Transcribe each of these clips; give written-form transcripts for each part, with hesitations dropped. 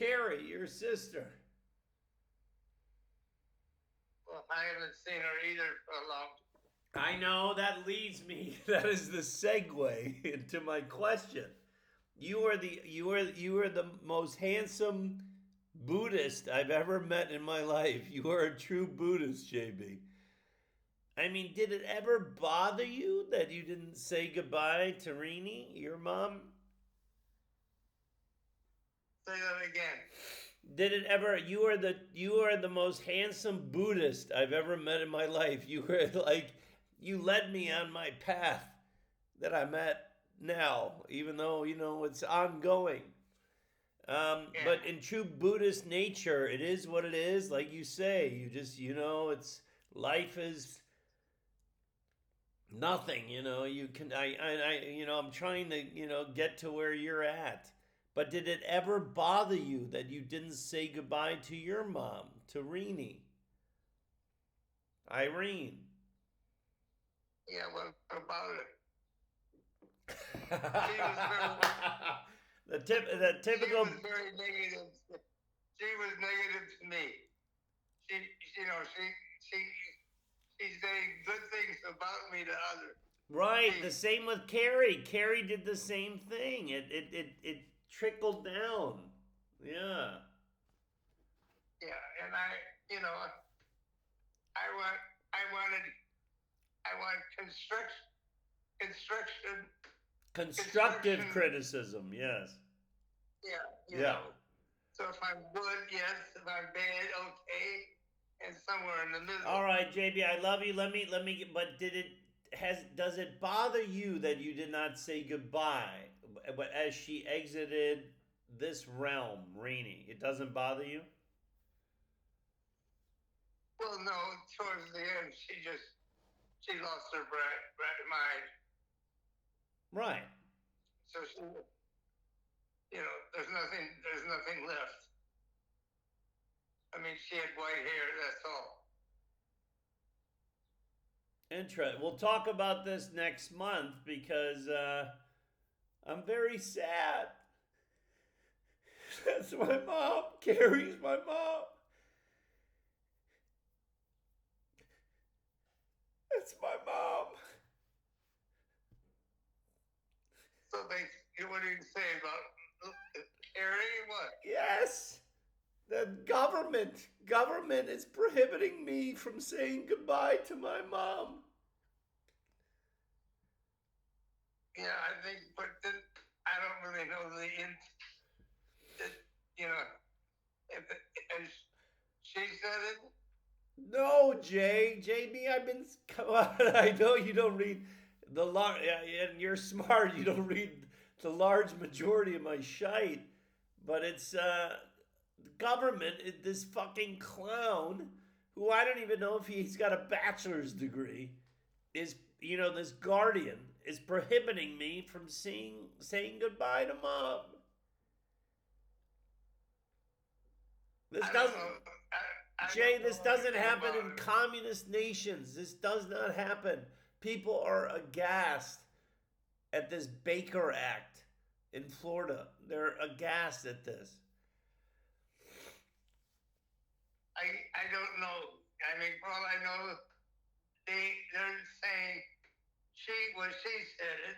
Carrie, your sister? Well, I haven't seen her either for a long time. I know that leads me. That is the segue into my question. You are the most handsome Buddhist I've ever met in my life. You are a true Buddhist, JB. I mean, did it ever bother you that you didn't say goodbye to Rini, your mom? Say that again. Did it ever? You are the most handsome Buddhist I've ever met in my life. You were like you led me on my path that I'm at now, even though it's ongoing. Yeah. But in true Buddhist nature, it is what it is. Like you say, you just it's life is nothing. You can I'm trying to get to where you're at. But did it ever bother you that you didn't say goodbye to your mom, to Rini, Irene? Yeah. What about it? She was very. The She was typical. very negative. She was negative to me. She, she, she saying good things about me to others. Right, the She, same with Carrie. Carrie did the same thing. It trickled down. Yeah. yeah, and you know, I want, I wanted, I want construction, Constructive construction. criticism, yes. Yeah, Yeah. So if I'm good, yes. If I'm bad, okay. And somewhere in the All middle. right, JB, I love you. Let me but does it bother you that you did not say goodbye but as she exited this realm, Rainy? It doesn't bother you? Well, no. Towards the end, she lost her mind. Right. So there's nothing left. I mean, she had white hair. That's all. Interesting. We'll talk about this next month because I'm very sad. That's my mom. Carrie's my mom. That's my mom. So what do you say about Harry? What? Yes. The government is prohibiting me from saying goodbye to my mom. Yeah, I think, but then I don't really know the you know, if she said it. No, JB, I've been. Come on, I know you don't read the large, and you're smart. You don't read the large majority of my shite, but it's the government. This fucking clown, who I don't even know if he's got a bachelor's degree, is this guardian is prohibiting me from saying goodbye to mom. This I don't doesn't. know. I Jay, don't this know doesn't anything happen about in it. communist nations. This does not happen. People are aghast at this Baker Act in Florida. They're aghast at this. I don't know. I mean, for all I know, they're saying she said it,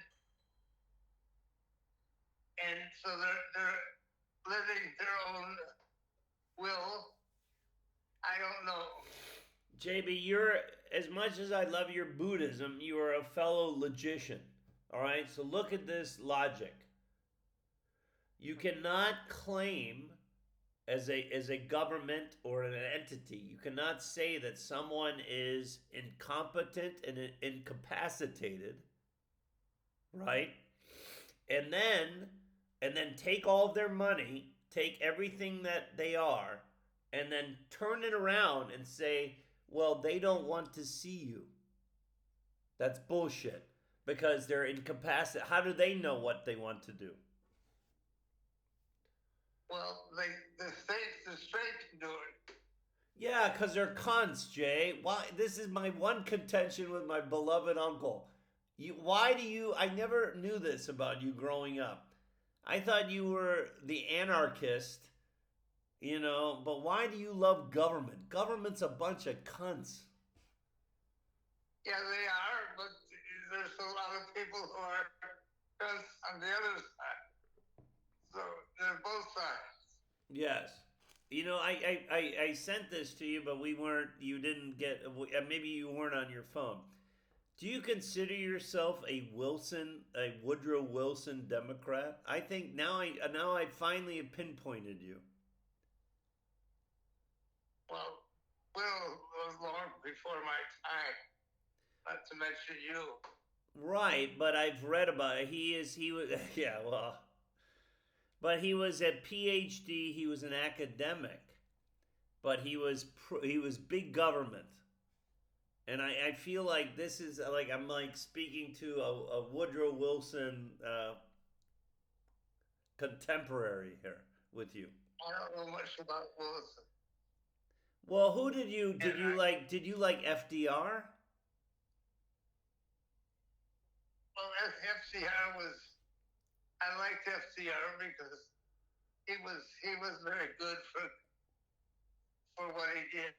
and so they're living their own will. I don't know. JB, you're as much as I love your Buddhism, you are a fellow logician. All right, so look at this logic. You cannot claim as a government or an entity, you cannot say that someone is incompetent and incapacitated, right? And then take all of their money, take everything that they are, and then turn it around and say, well, they don't want to see you. That's bullshit because they're incapacitated. How do they know what they want to do? Well, the state can do it. Yeah, because they're cunts, Jay. Why? This is my one contention with my beloved uncle. Why do you? I never knew this about you growing up. I thought you were the anarchist You know, but why do you love government? Government's a bunch of cunts. Yeah, they are, but there's a lot of people who are just on the other side. So they're both sides. Yes. You know, I sent this to you, but we weren't, you didn't get, maybe you weren't on your phone. Do you consider yourself a Woodrow Wilson Democrat? I think now I finally have pinpointed you. Well, Will was long before my time, not to mention you. Right, but I've read about it. He was, yeah, well, but he was a PhD. He was an academic, but he was big government, and I feel like this is like I'm like speaking to a Woodrow Wilson contemporary here with you. I don't know much about Wilson. Well, who did you I, like? Did you like FDR? well, FCR was. I liked FCR because he was very good for what he did.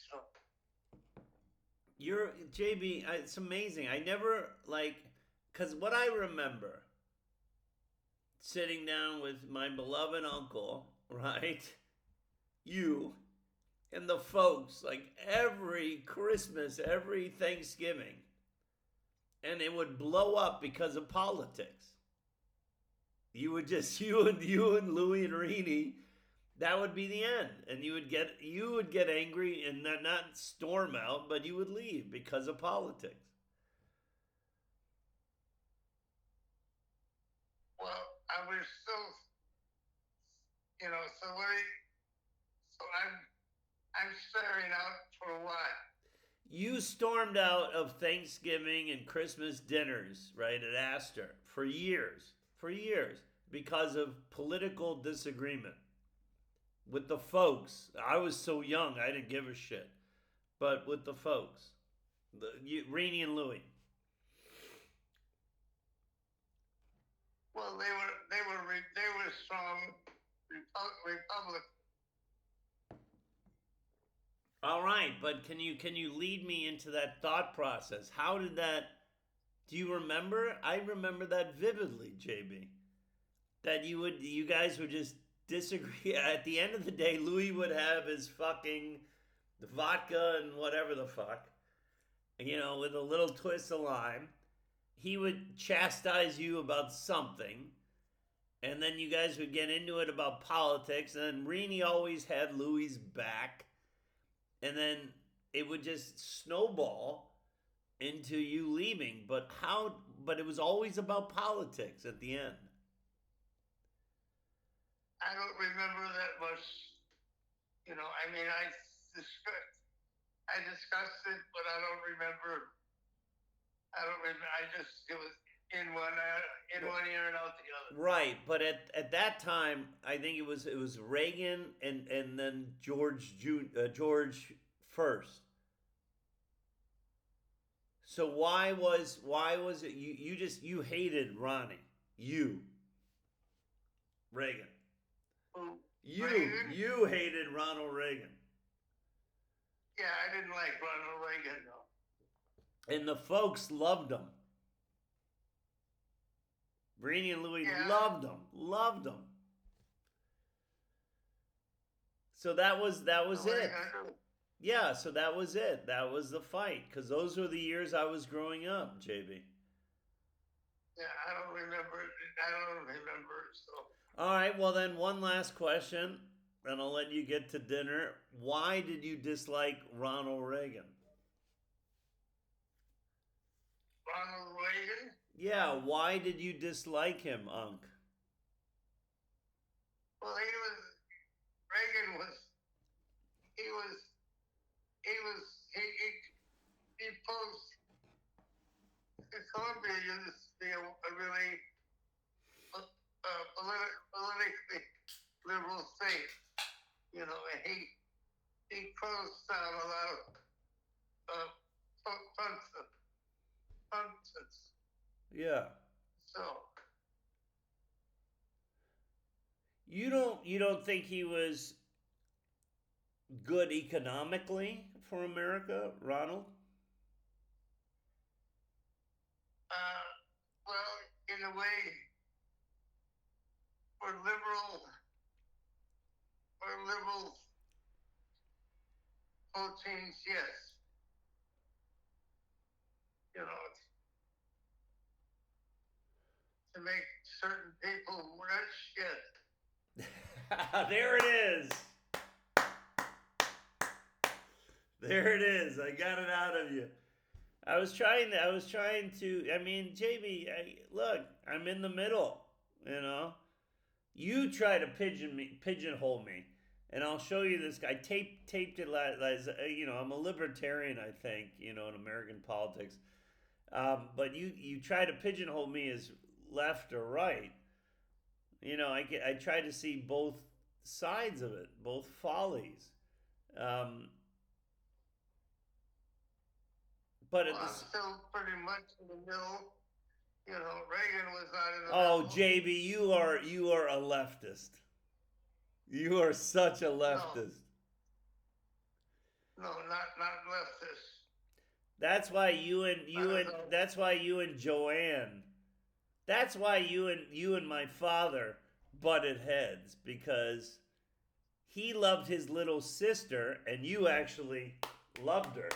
So You're JB. It's amazing. I never like because what I remember sitting down with my beloved uncle, right? You and the folks like every Christmas, every Thanksgiving, and it would blow up because of politics. You would just you and Louie and Rini, that would be the end, and you would get angry and not storm out, but you would leave because of politics. well, I was still, So so I'm staring out for what? You stormed out of Thanksgiving and Christmas dinners, right, at Astor for years, because of political disagreement with the folks. I was so young, I didn't give a shit. But with the folks, Rainey and Louie. Well, they were strong Republic. All right, but can you lead me into that thought process? How did that? Do you remember? I remember that vividly, JB. That you guys would just disagree. At the end of the day, Louis would have his fucking vodka and whatever the fuck, with a little twist of lime. He would chastise you about something, and then you guys would get into it about politics, and then Rini always had Louis's back, and then it would just snowball into you leaving. But how? But it was always about politics at the end. I don't remember that much. I mean, I discussed it, but I don't remember. I don't remember. It was in one ear and out the other. Right, but at that time, I think it was Reagan and then George first. So why was it you hated Ronnie? Reagan. Reagan? You hated Ronald Reagan. Yeah, I didn't like Ronald Reagan though. And the folks loved him. Rainey and Louie loved him. So that was it. Yeah, so that was it. That was the fight, because those were the years I was growing up, JB. Yeah, I don't remember. So. All right, well then one last question, and I'll let you get to dinner. Why did you dislike Ronald Reagan? Ronald Reagan? Yeah, why did you dislike him, Unc? Well, he posed Colombia used to be a really politically liberal state, and he closed down a lot of functions. Yeah. So You don't think he was good economically for America, Ronald? Uh, well, in a way, for liberal proteins, yes. You know, to make certain people rich, yes. There it is. There it is. I got it out of you. I mean, JB, look, I'm in the middle, you know. You try to pigeonhole me, and I'll show you this guy. Taped it you know, I'm a libertarian, I think, you know, in American politics. But you try to pigeonhole me as left or right. You know, I try to see both sides of it, both follies. Um, but Well, at I'm this, still pretty much in the middle. You know, Reagan was not in the oh, middle. JB, you are a leftist. You are such a leftist. No, not leftist. That's why you and Joanne. That's why you and my father butted heads, because he loved his little sister and you actually loved her.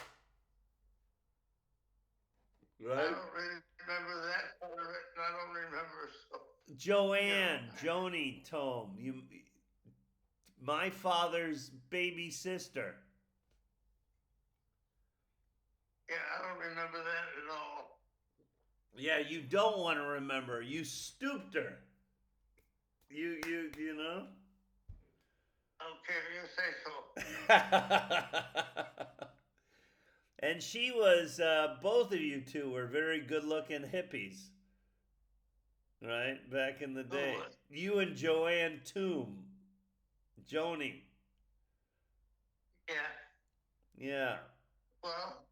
I Right? don't really remember that part of it, and I don't remember. So, Joanne, Joni Tome, my father's baby sister. yeah, I don't remember that at all. Yeah, you don't want to remember. You stooped her. You know? Okay, you say so. And she was, both of you two were very good looking hippies. Right? Back in the day. was? You and Joanne Toome. Joni. Yeah. Yeah. Well,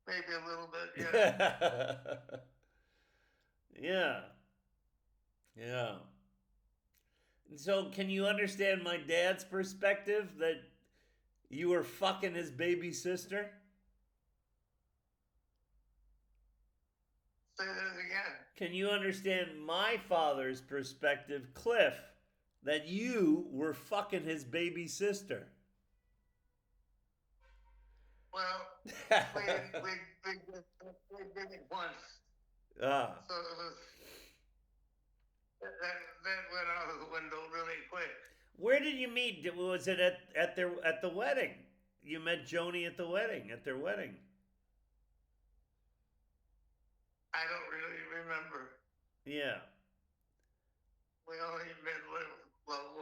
maybe a little bit. Yeah. Yeah. Yeah. So, can you understand my dad's perspective that you were fucking his baby sister? Say that again. Can you understand my father's perspective, Cliff, that you were fucking his baby sister? Well, we did it once, Ah. so it was that went out of the window really quick. Where did you meet? Was it at the wedding? You met Joni at the wedding, at their wedding. I don't really remember. Yeah. We only met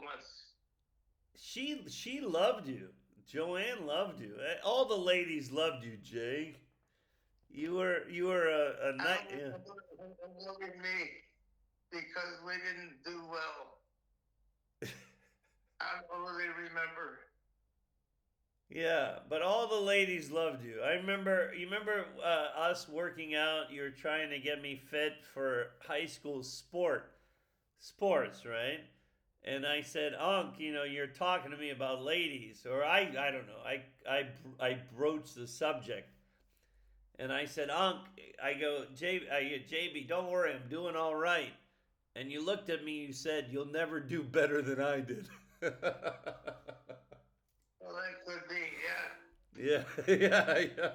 once. She loved you. Joanne loved you. All the ladies loved you, Jake. You were a I night. don't Yeah. remember loving me because we didn't do well. I don't really remember. Yeah, but all the ladies loved you. I remember. You remember us working out. You were trying to get me fit for high school sports, right? And I said, Unc, you know, you're talking to me about ladies, or I don't know. I broached the subject, and I said, Unc, I go, JB, don't worry, I'm doing all right. And you looked at me, you said, you'll never do better than I did. Well, that could be, Yeah, yeah.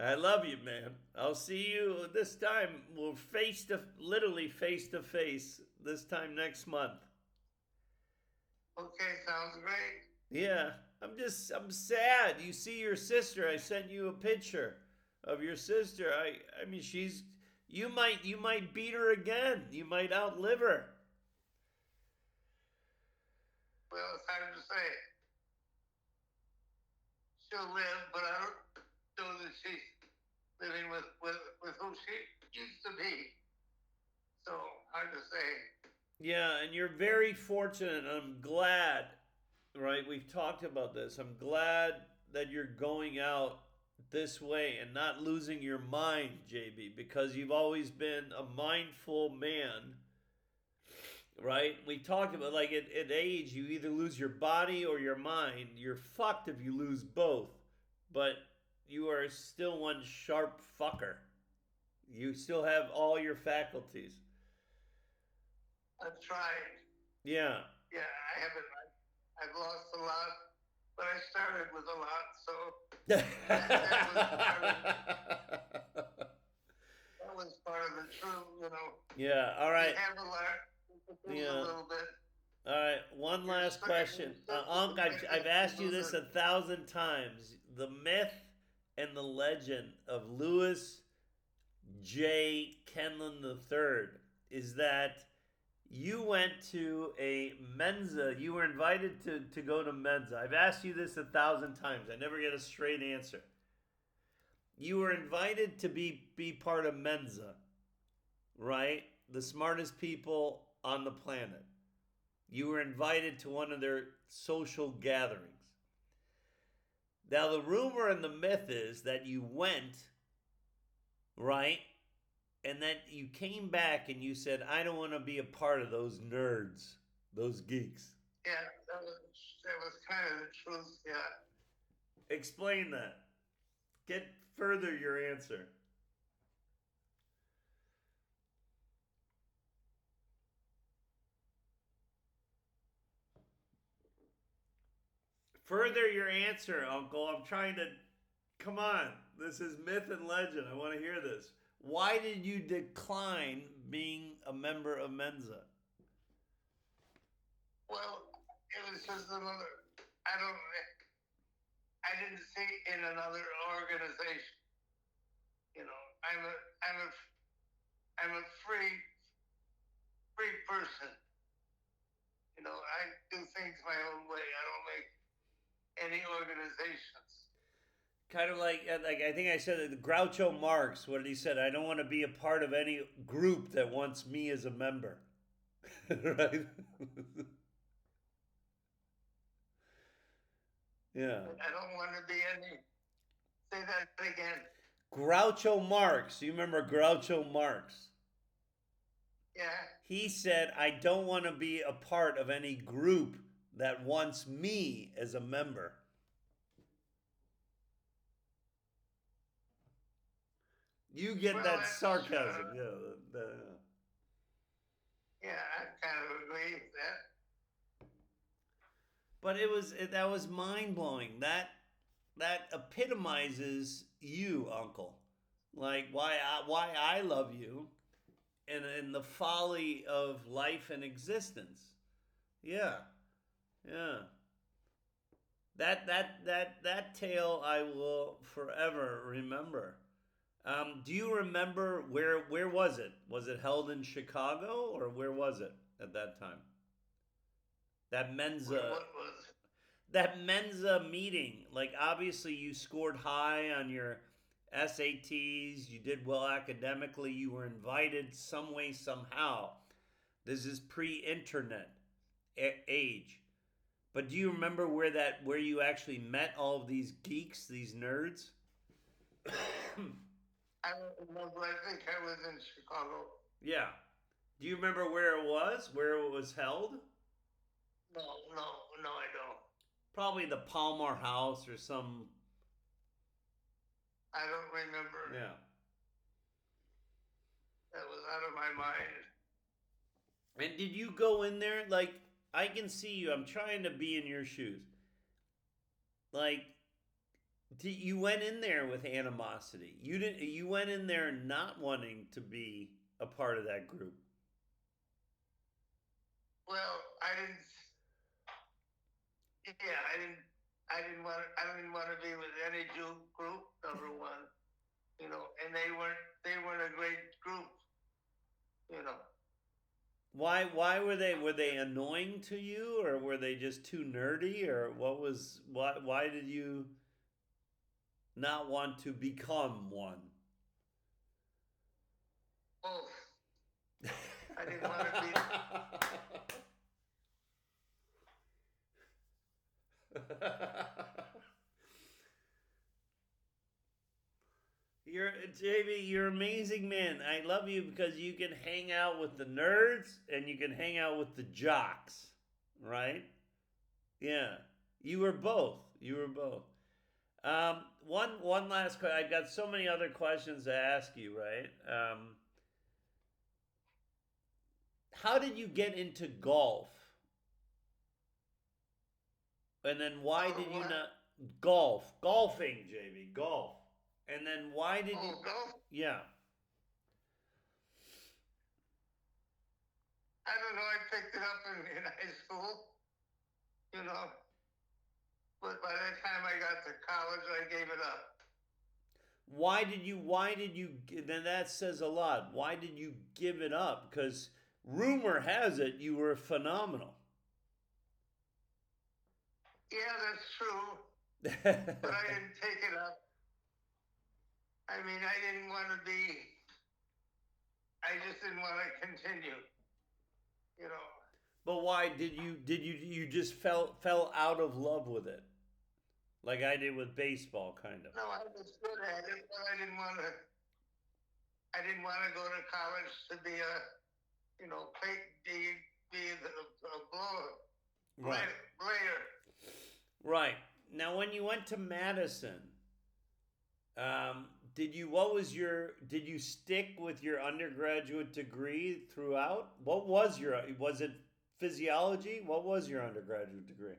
I love you, man. I'll see you this time. We'll literally face to face this time next month. Okay, sounds great. Yeah, I'm sad. You see your sister. I sent you a picture of your sister. I mean, you might beat her again. You might outlive her. Well, it's hard to say. She'll live, but I don't know that she's living with who she used to be. So, hard to say. Yeah, and you're very fortunate. I'm glad, right? We've talked about this. I'm glad that you're going out this way and not losing your mind, JB, because you've always been a mindful man right? We talked about like at age, you either lose your body or your mind. You're fucked if you lose both, but you are still one sharp fucker. You still have all your faculties. I've tried. Yeah. Yeah, I haven't. I've lost a lot, but I started with a lot, so that was part of the truth, you know. Yeah. All You right. have a lot, you lose a Yeah. little bit. All right. One last question, Unc. I've asked you this 1,000 times. The myth and the legend of Lewis J. Kenlon III is that you went to a Mensa. You were invited to go to Mensa. I've asked you this 1,000 times. I never get a straight answer. You were invited to be part of Mensa, right? The smartest people on the planet. You were invited to one of their social gatherings. Now, the rumor and the myth is that you went, right? And that you came back and you said, I don't want to be a part of those nerds, those geeks. Yeah, that was kind of the truth, yeah. Explain that. Get further your answer. Further your answer, Uncle. I'm trying to. Come on. This is myth and legend. I want to hear this. Why did you decline being a member of Mensa? Well, it was just another. I didn't see in another organization. You know, I'm a free person. You know, I do things my own way. I don't make any organizations. Kind of like I think I said it, Groucho Marx. What he said, I don't want to be a part of any group that wants me as a member. Right? Yeah. I don't want to be any. Say that again. Groucho Marx. You remember Groucho Marx? Yeah. He said, I don't want to be a part of any group that wants me as a member. You get that sarcasm. Yeah. Yeah, I kind of agree with that. But that was mind blowing. That epitomizes you, Uncle. Like why I love you, and the folly of life and existence. Yeah, yeah. That tale I will forever remember. Do you remember where was it? Was it held in Chicago or where was it at that time? That Mensa. What was it? That Mensa meeting. Like obviously you scored high on your SATs. You did well academically. You were invited some way somehow. This is pre-internet age. But do you remember where you actually met all of these geeks, these nerds? I don't remember. I think I was in Chicago. Yeah. Do you remember where it was? Where it was held? No, I don't. Probably the Palmer House or some. I don't remember. Yeah. That was out of my mind. And did you go in there? Like, I can see you. I'm trying to be in your shoes. Like, you went in there with animosity. You didn't. You went in there not wanting to be a part of that group. Well, I didn't. Yeah, I didn't want to be with any Jew group. Number one, you know, and they weren't a great group. You know. Why were they annoying to you, or were they just too nerdy, or why did you not want to become one? Both. I didn't want to be. You're an amazing man. I love you because you can hang out with the nerds and you can hang out with the jocks, right? Yeah, you were both. You were both. One last question. I got so many other questions to ask you, right? How did you get into golf? And then why did you what? not golfing, JB, golf? And then why did you? Golf? Yeah. I don't know. I picked it up in high school, you know. But by the time I got to college, I gave it up. Why did you? Then that says a lot. Why did you give it up? Because rumor has it you were phenomenal. Yeah, that's true. But I didn't take it up. I mean, I didn't want to be. I just didn't want to continue. You know. But why you just fell out of love with it? Like I did with baseball, kind of. No, I was good at it, but I didn't want to. I didn't want to go to college to be a, be a player. Right. Now, when you went to Madison, did you stick with your undergraduate degree throughout? Was it physiology? What was your undergraduate degree?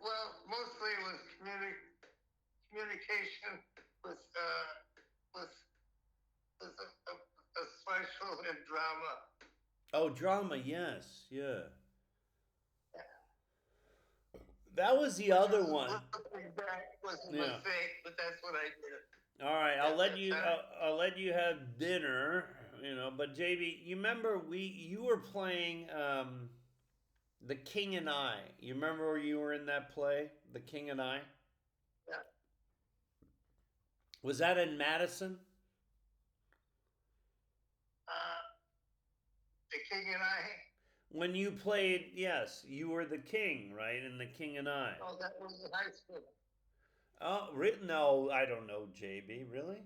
Well, mostly it was communication with a special in drama. Oh, drama, yes, yeah. That was the other one. That was a mistake, but that's what I did. All right, I'll let you have dinner, But JB, you remember you were playing The King and I. You remember where you were in that play, The King and I? Yeah. Was that in Madison? The King and I. When you played, yes, you were the king, right? In The King and I. Oh, that was in high school. Oh, no, I don't know, JB. Really?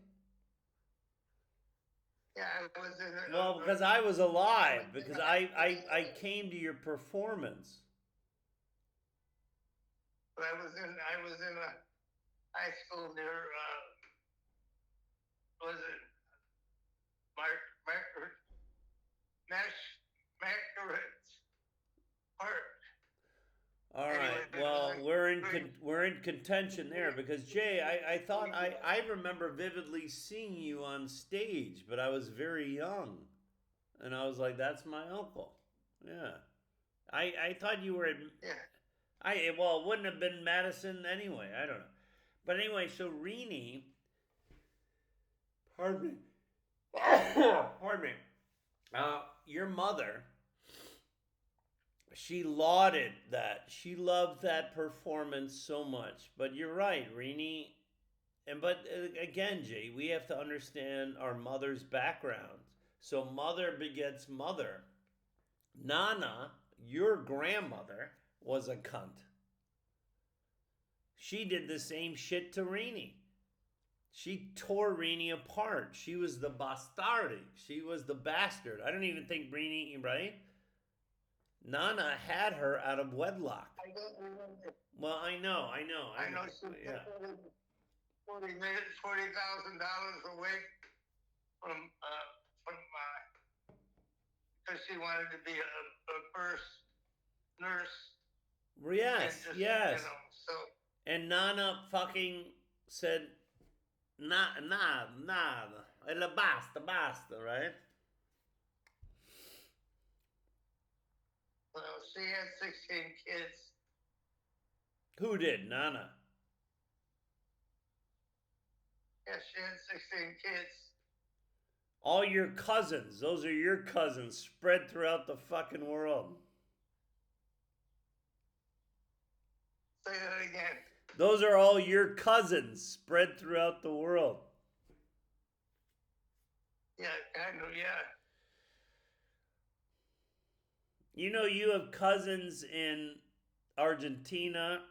Yeah, I was in. Well, because I was alive, because I came to your performance. But I was in a high school near. Was it Margaret Park? All right. Well, we're in contention there because Jay, I thought I remember vividly seeing you on stage, but I was very young, and I was like, "That's my uncle." Yeah, I thought you were. Yeah. It wouldn't have been Madison anyway. I don't know, but anyway, so Renee, pardon me, pardon me, your mother. She lauded that. She loved that performance so much. But you're right, Rini. But again, Jay, we have to understand our mother's background. So mother begets mother. Nana, your grandmother, was a cunt. She did the same shit to Rini. She tore Rini apart. She was the bastardi. She was the bastard. I don't even think Rini, right? Nana had her out of wedlock. I don't remember. Well, I know. I know she yeah. $40,000 away from because she wanted to be a nurse. Yes, just, yes. So. And Nana fucking said, nada, basta, right? Well, she had 16 kids. Who did? Nana. Yeah, she had 16 kids. All your cousins. Those are your cousins spread throughout the fucking world. Say that again. Those are all your cousins spread throughout the world. Yeah, kind of, yeah. You know, you have cousins in Argentina,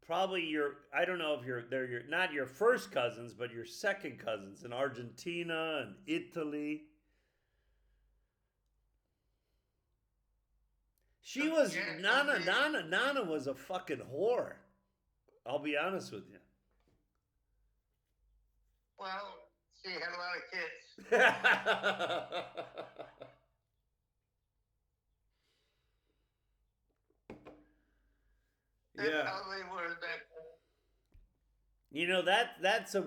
probably your, I don't know if they're your, not your first cousins, but your second cousins in Argentina and Italy. She was Yeah, Nana was a fucking whore. I'll be honest with you. well, she had a lot of kids. That's Yeah. how they were back You know that is a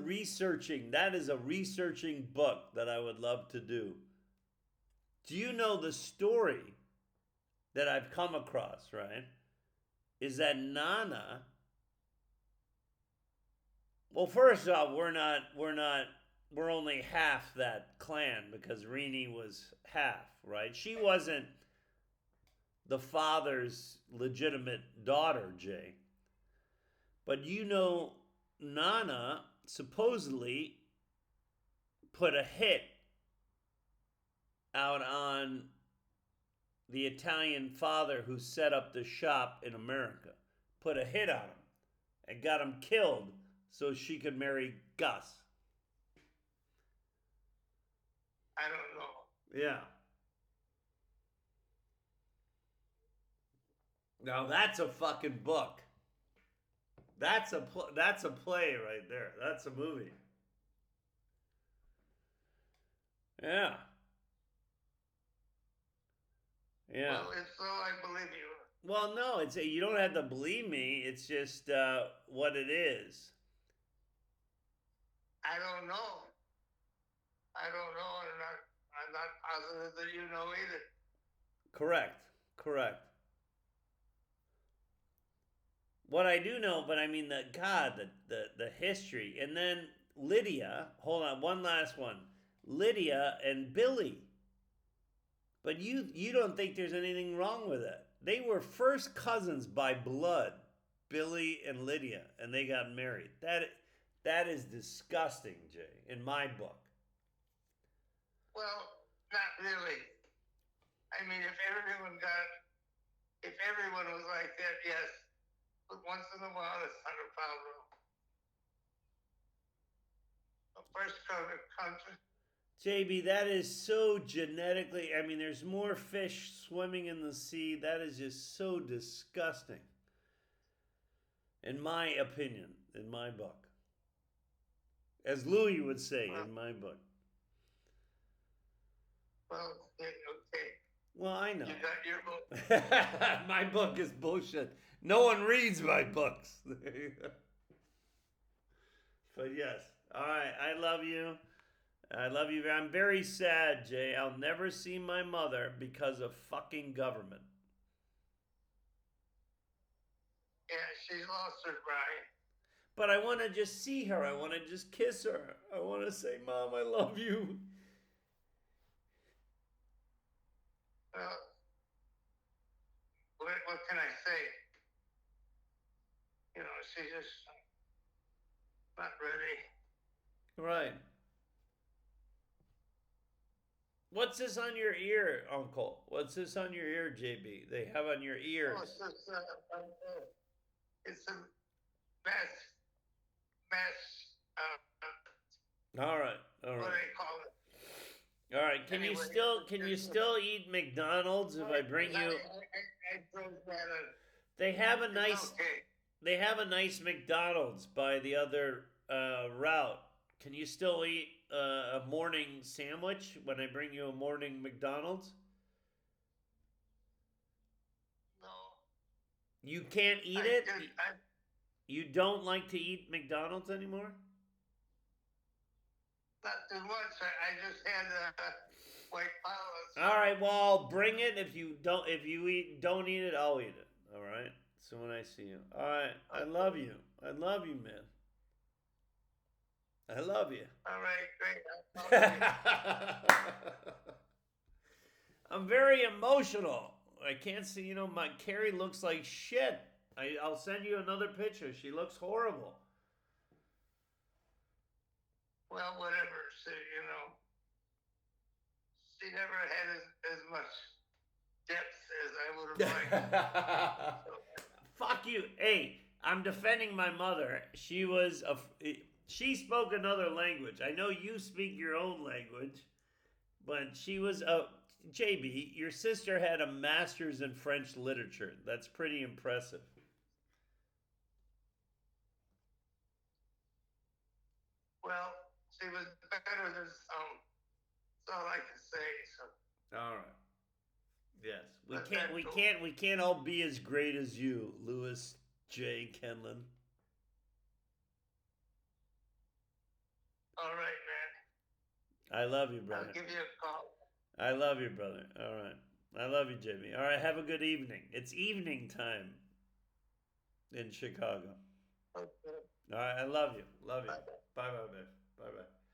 researching book that I would love to do. Do you know the story that I've come across, right? Is that Nana, well, first off, we're only half that clan because Rini was half, right? She wasn't the father's legitimate daughter, Jay. But you know, Nana supposedly put a hit out on the Italian father who set up the shop in America. Put a hit on him and got him killed so she could marry Gus. I don't know. Yeah. Now that's a fucking book. That's a play right there. That's a movie. Yeah. Yeah. Well, if so, I believe you. Well, no, it's you don't have to believe me. It's just what it is. I don't know. I don't know, and I'm not positive that you know either. Correct. Correct. What I do know, but I mean the history, and then Lydia. Hold on, one last one. Lydia and Billy. But you don't think there's anything wrong with it? They were first cousins by blood, Billy and Lydia, and they got married. That is disgusting, Jay, in my book. Well, not really. I mean, if everyone was like that, yes. But once in a while, it's not a problem. The first country. JB, that is so genetically. I mean, there's more fish swimming in the sea. That is just so disgusting. In my opinion, in my book. As Louis would say, in my book. Well, okay. Well, I know. You got your book. My book is bullshit. No one reads my books. But yes. All right. I love you. I love you. I'm very sad, Jay. I'll never see my mother because of fucking government. Yeah, she's lost her, Brian. But I want to just see her. I want to just kiss her. I want to say, Mom, I love you. Well, what can I say? You know, she's just not ready. Right. What's this on your ear, Uncle? What's this on your ear, JB? They have on your ears. Oh, it's a mass, All right. All what do right. they call it? All right. Can you still eat McDonald's if I bring you? I drove that. They have a nice. Okay. They have a nice McDonald's by the other route. Can you still eat a morning sandwich when I bring you a morning McDonald's? No. You can't eat it? You don't like to eat McDonald's anymore? Not too much. I just had white palace. All right, well, bring it. If you don't eat it, I'll eat it. All right. So when I see you. All right. I love you. I love you, man. I love you. All right, great. I'm very emotional. I can't see, my Carrie looks like shit. I'll send you another picture. She looks horrible. Well, whatever. So, she never had as much depth as I would have liked. Fuck you. Hey, I'm defending my mother. She spoke another language. I know you speak your own language, but she was a JB. Your sister had a master's in French literature. That's pretty impressive. Well, she was better than some. That's all I can say. So, All right. Yes, we but can't. that's We cool. can't. We can't all be as great as you, Louis J. Kenlon. All right, man. I love you, I'll brother. give you a call. I love you, brother. All right. I love you, JB. All right. Have a good evening. It's evening time in Chicago. Okay. All right. I love you. Love you. Bye. Bye bye, babe. Bye bye.